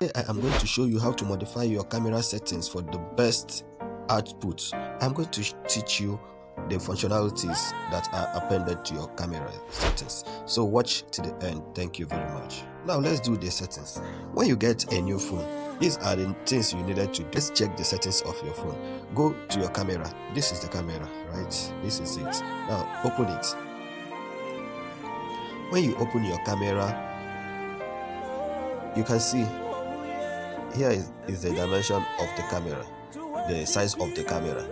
Today I am going to show you how to modify your camera settings for the best output. I'm going to teach you the functionalities that are appended to your camera settings. So watch to the end. Thank you very much. Now let's do the settings. When you get a new phone, these are the things you needed to do. Let's check the settings of your phone. Go to your camera. This is the camera, right? This is it. Now open it. When you open your camera, you can see here is the dimension of the camera, the size of the camera.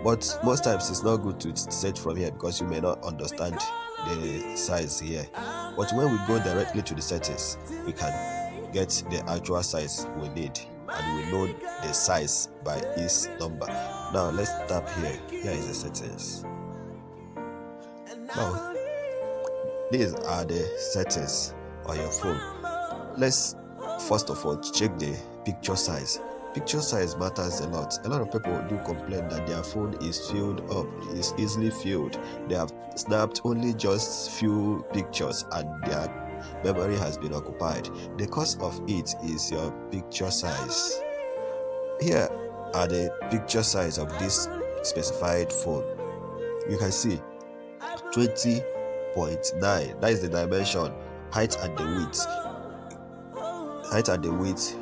But most times it's not good to set from here because you may not understand the size here. But when we go directly to the settings, we can get the actual size we need, and we know the size by its number. Now let's tap here. Here is the settings. Now these are the settings on your phone. Let's first of all check the picture size. Picture size matters a lot. A lot of people do complain that their phone is filled up, is easily filled. They have snapped only just few pictures and their memory has been occupied. The cause of it is your picture size. Here are the picture size of this specified phone. You can see 20.9. That is the dimension, height and the width. Height and the width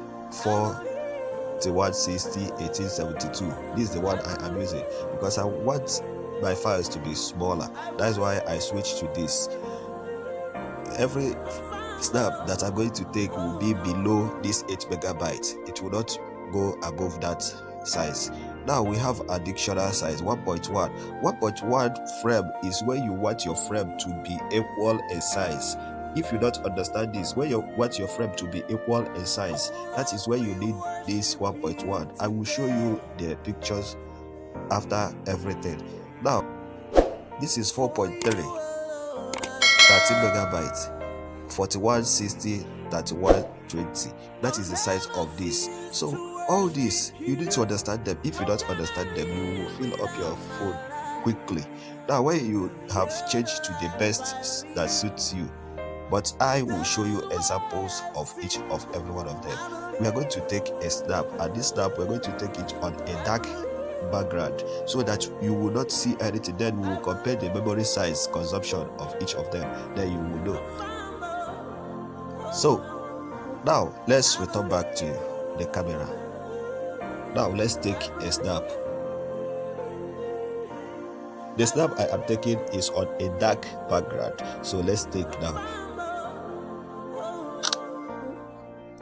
4160 1872. This is the one I am using because I want my files to be smaller. That's why I switched to this. Every snap that I'm going to take will be below this 8 megabytes. It will not go above that size. Now we have additional size 1.1. 1.1 frame is when you want your frame to be equal in size. If you don't understand this, when you want your frame to be equal in size, that is when you need this 1.1. I will show you the pictures after everything. Now, this is 4.3, 13 megabytes, 4160, 3120. That is the size of this. So all this, you need to understand them. If you don't understand them, you will fill up your phone quickly. Now, when you have changed to the best that suits you, but I will show you examples of each of every one of them. We are going to take a snap, and this snap we're going to take it on a dark background so that you will not see anything. Then we will compare the memory size consumption of each of them. Then you will know. So now let's return back to the camera. Now let's take a snap. The snap I am taking is on a dark background. So let's take now.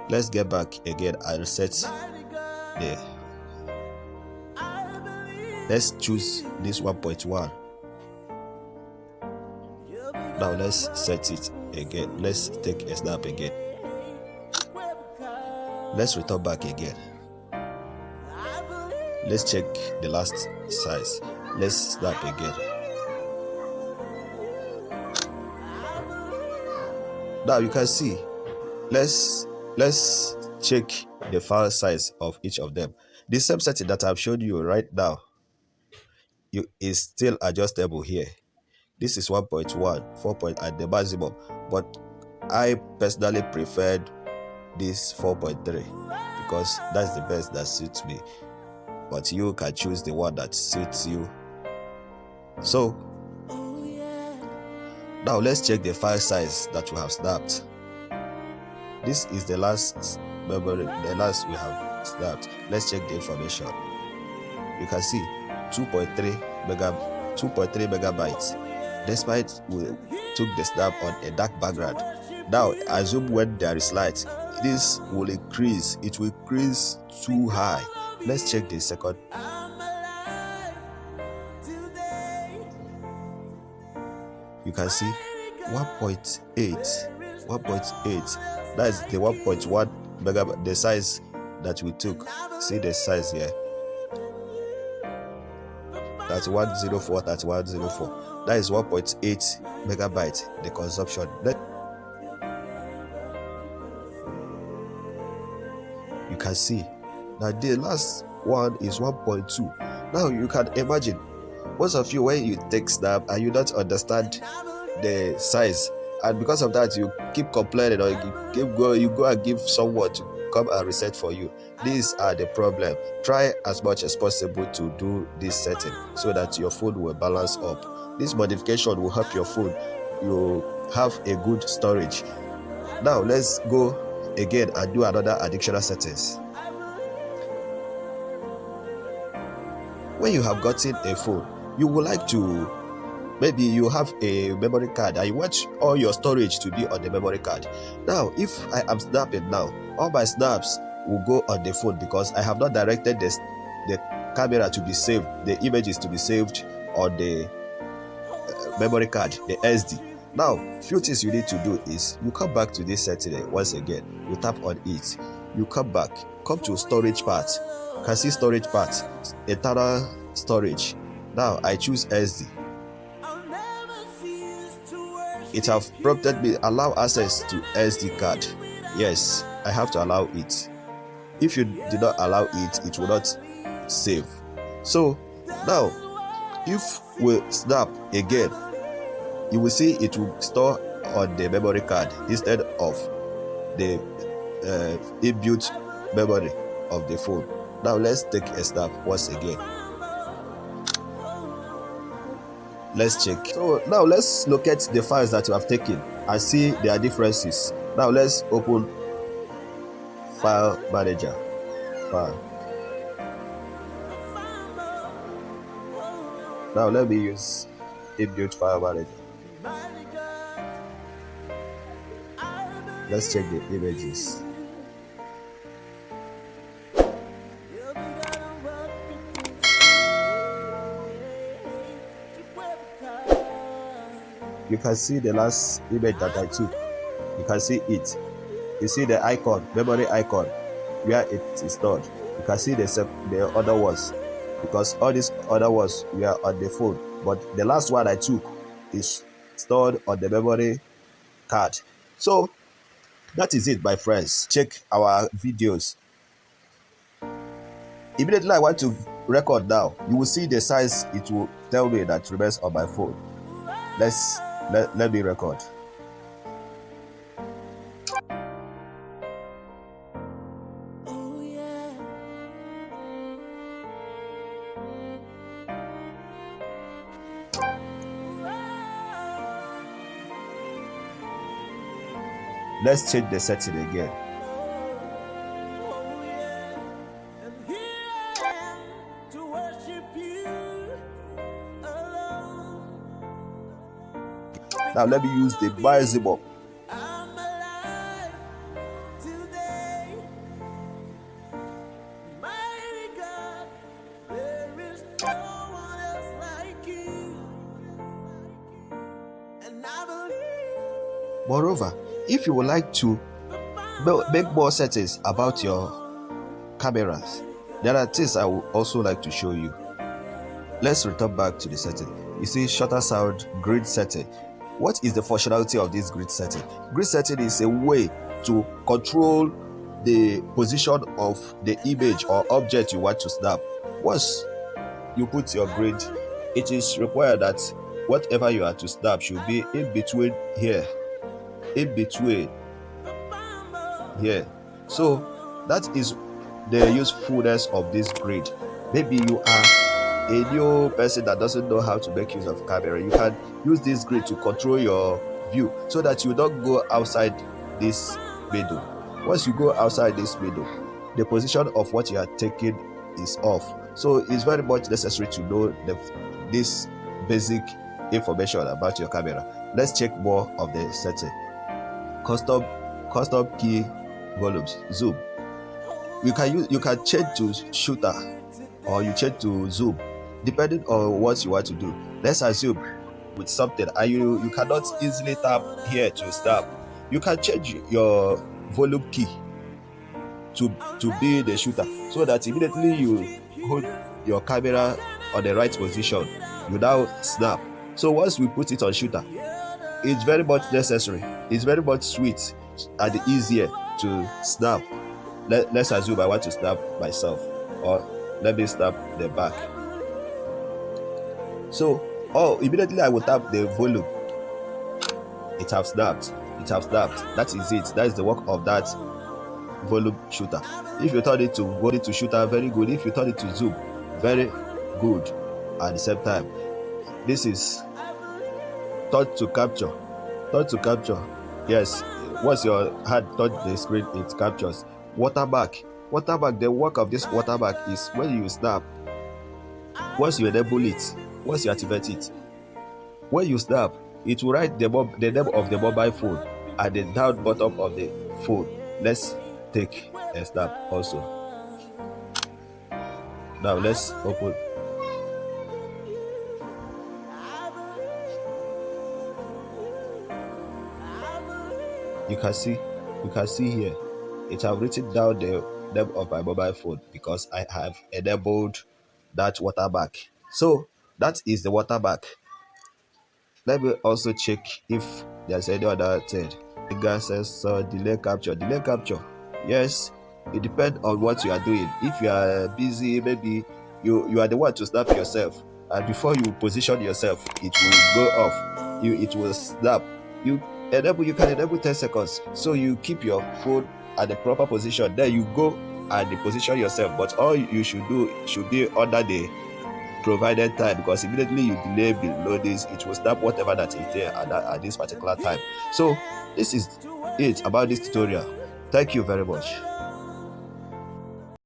Let's get back again and set the. Let's choose this 1.1. Now let's set it again. Let's take a snap again. Let's return back again. Let's check the last size. Let's snap again. Now you can see. Let's check the file size of each of them. The same setting that I've shown you right now is still adjustable here. This is 1.1, 4 at the maximum, but I personally preferred this 4.3 because that's the best that suits me. But you can choose the one that suits you. So now let's check the file size that we have snapped. This is the last memory, the last we have snapped. Let's check the information. You can see 2.3 megabytes. Despite we took the snap on a dark background. Now assume when there is light, this will increase. It will increase too high. Let's check the second. You can see 1.8. That is the 1.1 megabyte, the size that we took. See the size here. 3104, 3104. That is 1.8 megabyte, the consumption. You can see. Now the last one is 1.2. Now you can imagine, most of you when you take snap and you don't understand the size, and because of that you keep complaining or you go and give someone to come and reset for you. These are the problem. Try as much as possible to do this setting so that your phone will balance up. This modification will help your phone. You have a good storage. Now let's go again and do another additional settings. When you have gotten a phone, you would like to, maybe you have a memory card and you want all your storage to be on the memory card. Now if I am snapping now, all my snaps will go on the phone because I have not directed the camera to be saved, the images to be saved on the memory card, the SD. Now few things you need to do is you come back to this setting once again, you tap on it, you come back, come to storage part. You can see storage part, internal storage. Now I choose SD. It have prompted me allow access to SD card. Yes, I have to allow it. If you do not allow it, it will not save. So now if we snap again, you will see it will store on the memory card instead of the inbuilt memory of the phone. Now let's take a snap once again. Let's check. So now let's locate the files that you have taken and see their differences. Now let's open File Manager. File. Now let me use inbuilt File Manager. Let's check the images. You can see the last image that I took. You can see it. You see the icon, memory icon, where it is stored. You can see the other ones, because all these other ones were on the phone, but the last one I took is stored on the memory card. So that is it, my friends. Check our videos. Immediately I want to record now, you will see the size it will tell me that remains on my phone. Let me record. Let's change the setting again. Now let me use the maximum. Moreover, if you would like to make more settings about your cameras, there are things I would also like to show you. Let's return back to the setting. You see shutter sound grid setting. What is the functionality of this grid setting? Grid setting is a way to control the position of the image or object you want to snap. Once you put your grid, it is required that whatever you are to snap should be in between here, in between here. So that is the usefulness of this grid. Maybe you are a new person that doesn't know how to make use of camera. You can use this grid to control your view so that you don't go outside this middle. Once you go outside this middle, the position of what you are taking is off. So it's very much necessary to know this basic information about your camera. Let's check more of the setting. Custom key volumes, zoom. You can change to shooter or you change to zoom depending on what you want to do. Let's assume with something and you cannot easily tap here to snap. You can change your volume key to be the shooter, so that immediately you hold your camera on the right position, you now snap. So once we put it on shooter, it's very much necessary, it's very much sweet and easier to snap. Let's assume I want to snap myself, or let me snap the back. So immediately I will tap the volume. It have snapped. That is it. That is the work of that volume shooter. If you turn it to volume to shooter, very good. If you turn it to zoom, very good at the same time. This is touch to capture. Touch to capture. Yes, once your hand touch the screen, it captures. Watermark. Watermark, the work of this watermark is when you snap, once you enable it, once you activate it, when you snap, it will write the name of the mobile phone at the down bottom of the phone. Let's take a snap also. Now let's open. You can see, here, it have written down the name of my mobile phone because I have enabled that watermark. So that is the watermark. Let me also check if there's any other thing. Finger sensor, delay capture. Delay capture. Yes, it depends on what you are doing. If you are busy, maybe you are the one to snap yourself, and before you position yourself, it will go off. It will snap. You can enable 10 seconds. So you keep your phone at the proper position. Then you go and position yourself. But all you should do should be under the provided time, because immediately you delay below this, it will stop whatever that is there at this particular time. So this is it about this tutorial. Thank you very much.